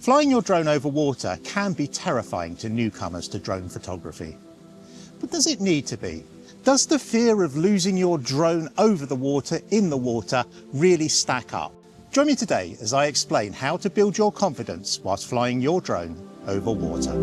Flying your drone over water can be terrifying to newcomers to drone photography. But does it need to be? Does the fear of losing your drone over the water, in the water, really stack up? Join me today as I explain how to build your confidence whilst flying your drone over water.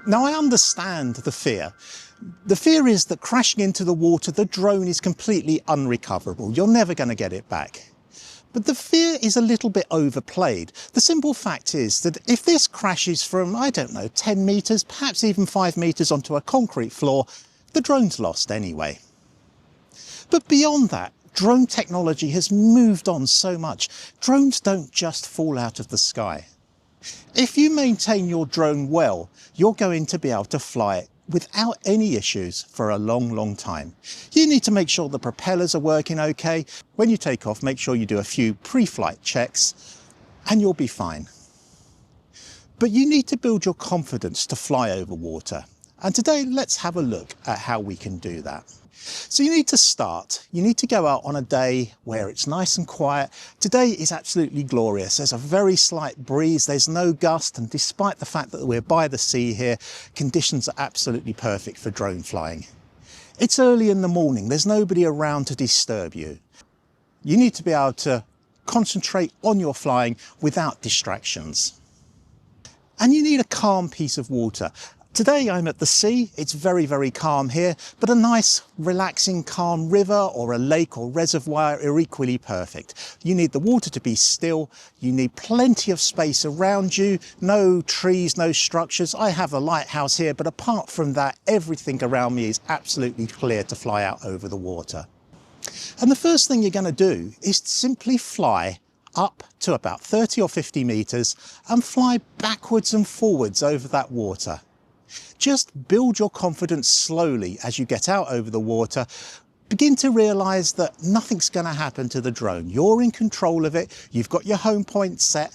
Now, I understand the fear. The fear is that crashing into the water, the drone is completely unrecoverable. You're never going to get it back. But the fear is a little bit overplayed. The simple fact is that if this crashes from, 10 meters, perhaps even 5 meters onto a concrete floor, the drone's lost anyway. But beyond that, drone technology has moved on so much. Drones don't just fall out of the sky. If you maintain your drone well, you're going to be able to fly it without any issues for a long time. You need to make sure the propellers are working okay. When you take off, make sure you do a few pre-flight checks and you'll be fine. But you need to build your confidence to fly over water. And today, let's have a look at how we can do that. So you need to go out on a day where it's nice and quiet. Today is absolutely glorious. There's a very slight breeze, there's no gust, and despite the fact that we're by the sea here, conditions are absolutely perfect for drone flying. It's early in the morning, there's nobody around to disturb you. You need to be able to concentrate on your flying without distractions. And you need a calm piece of water. Today I'm at the sea, it's very calm here, but a nice relaxing calm river or a lake or reservoir are equally perfect. You need the water to be still, you need plenty of space around you, no trees, no structures. I have a lighthouse here, but apart from that, everything around me is absolutely clear to fly out over the water. And the first thing you're going to do is simply fly up to about 30 or 50 meters and fly backwards and forwards over that water. Just build your confidence slowly as you get out over the water. Begin to realise that nothing's going to happen to the drone. You're in control of it, you've got your home point set,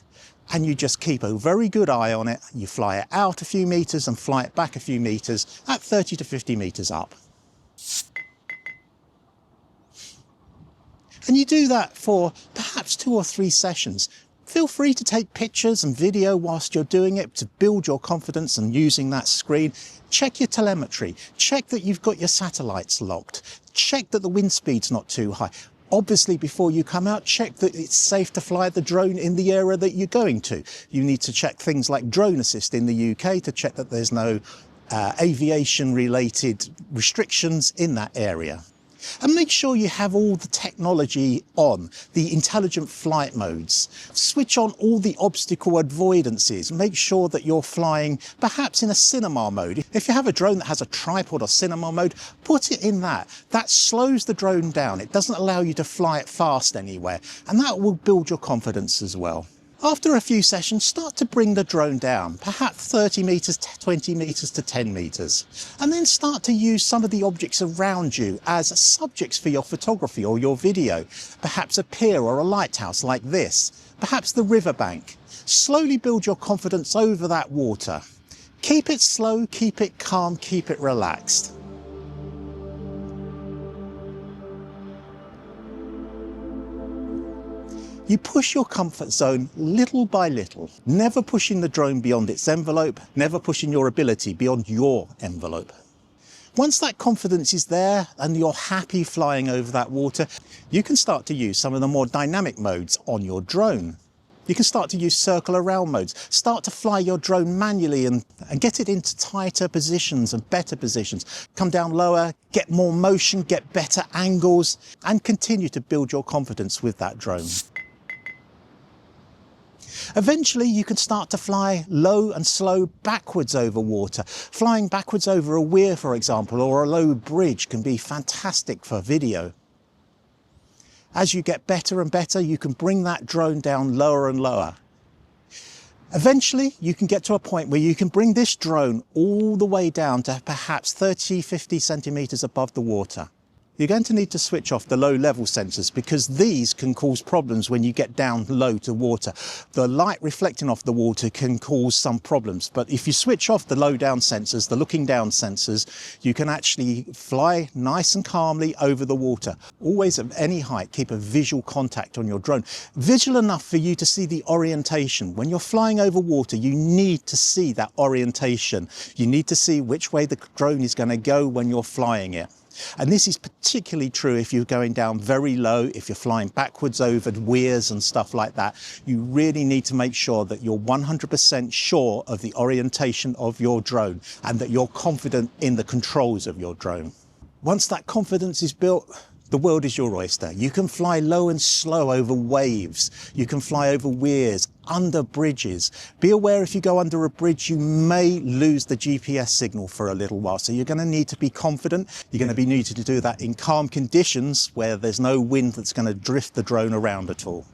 and you just keep a very good eye on it. You fly it out a few meters and fly it back a few meters at 30 to 50 meters up. And you do that for perhaps 2 or 3 sessions. Feel free to take pictures and video whilst you're doing it to build your confidence and using that screen. Check your telemetry, check that you've got your satellites locked, check that the wind speed's not too high. Obviously, before you come out, check that it's safe to fly the drone in the area that you're going to. You need to check things like Drone Assist in the UK to check that there's no aviation-related restrictions in that area. And make sure you have all the technology on, the intelligent flight modes. Switch on all the obstacle avoidances. Make sure that you're flying perhaps in a cinema mode. If you have a drone that has a tripod or cinema mode, put it in that. That slows the drone down. It doesn't allow you to fly it fast anywhere, and that will build your confidence as well. After a few sessions, start to bring the drone down, perhaps 30 meters, 20 meters to 10 meters. And then start to use some of the objects around you as subjects for your photography or your video. Perhaps a pier or a lighthouse like this. Perhaps the riverbank. Slowly build your confidence over that water. Keep it slow, keep it calm, keep it relaxed. You push your comfort zone little by little, never pushing the drone beyond its envelope, never pushing your ability beyond your envelope. Once that confidence is there and you're happy flying over that water, you can start to use some of the more dynamic modes on your drone. You can start to use circle around modes, start to fly your drone manually and get it into tighter positions and better positions. Come down lower, get more motion, get better angles, and continue to build your confidence with that drone. Eventually, you can start to fly low and slow backwards over water. Flying backwards over a weir, for example, or a low bridge can be fantastic for video. As you get better and better, you can bring that drone down lower and lower. Eventually, you can get to a point where you can bring this drone all the way down to perhaps 30, 50 centimeters above the water. you're going to need to switch off the low level sensors because these can cause problems when you get down low to water. The light reflecting off the water can cause some problems, but if you switch off the low down sensors, the looking down sensors, you can actually fly nice and calmly over the water. Always at any height, keep a visual contact on your drone. Visual enough for you to see the orientation. When you're flying over water, you need to see that orientation. You need to see which way the drone is going to go when you're flying it. And this is particularly true if you're going down very low, if you're flying backwards over weirs and stuff like that. You really need to make sure that you're 100% sure of the orientation of your drone and that you're confident in the controls of your drone. Once that confidence is built, the world is your oyster. You can fly low and slow over waves. You can fly over weirs, under bridges. Be aware if you go under a bridge, you may lose the GPS signal for a little while. So you're going to need to be confident. You're going to be needed to do that in calm conditions where there's no wind that's going to drift the drone around at all.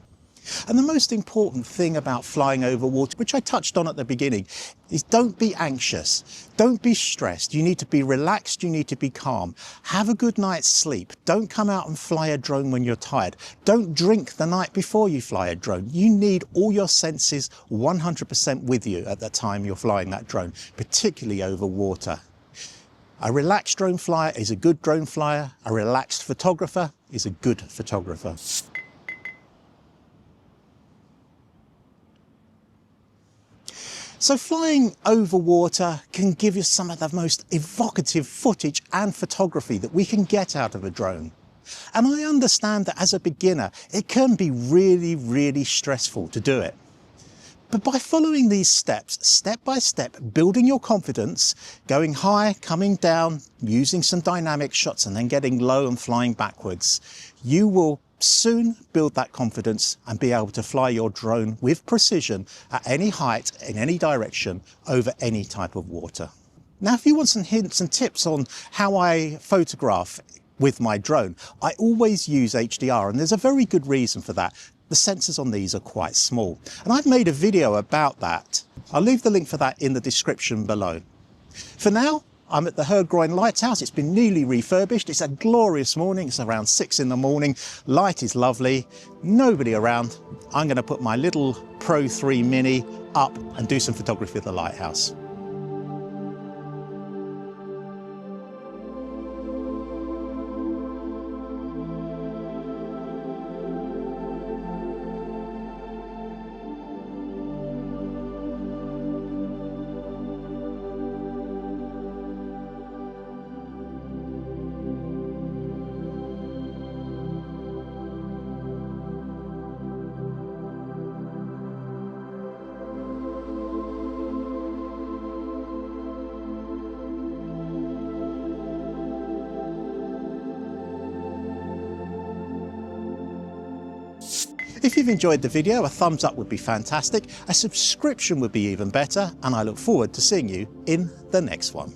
And the most important thing about flying over water, which I touched on at the beginning, is don't be anxious. Don't be stressed. You need to be relaxed. You need to be calm. Have a good night's sleep. Don't come out and fly a drone when you're tired. Don't drink the night before you fly a drone. You need all your senses 100% with you at the time you're flying that drone, particularly over water. A relaxed drone flyer is a good drone flyer. A relaxed photographer is a good photographer. So flying over water can give you some of the most evocative footage and photography that we can get out of a drone. And I understand that as a beginner, it can be really, really stressful to do it. But by following these steps, step by step, building your confidence, going high, coming down, using some dynamic shots and then getting low and flying backwards, you will soon build that confidence and be able to fly your drone with precision at any height, in any direction, over any type of water. Now, if you want some hints and tips on how I photograph with my drone, I always use HDR, and there's a very good reason for that. The sensors on these are quite small, and I've made a video about that. I'll leave the link for that in the description below. For now, I'm at the Hergroin Lighthouse. It's been newly refurbished. It's a glorious morning. It's around 6 in the morning. Light is lovely. Nobody around. I'm going to put my little Pro 3 Mini up and do some photography of the lighthouse. If you've enjoyed the video, a thumbs up would be fantastic. A subscription would be even better, and I look forward to seeing you in the next one.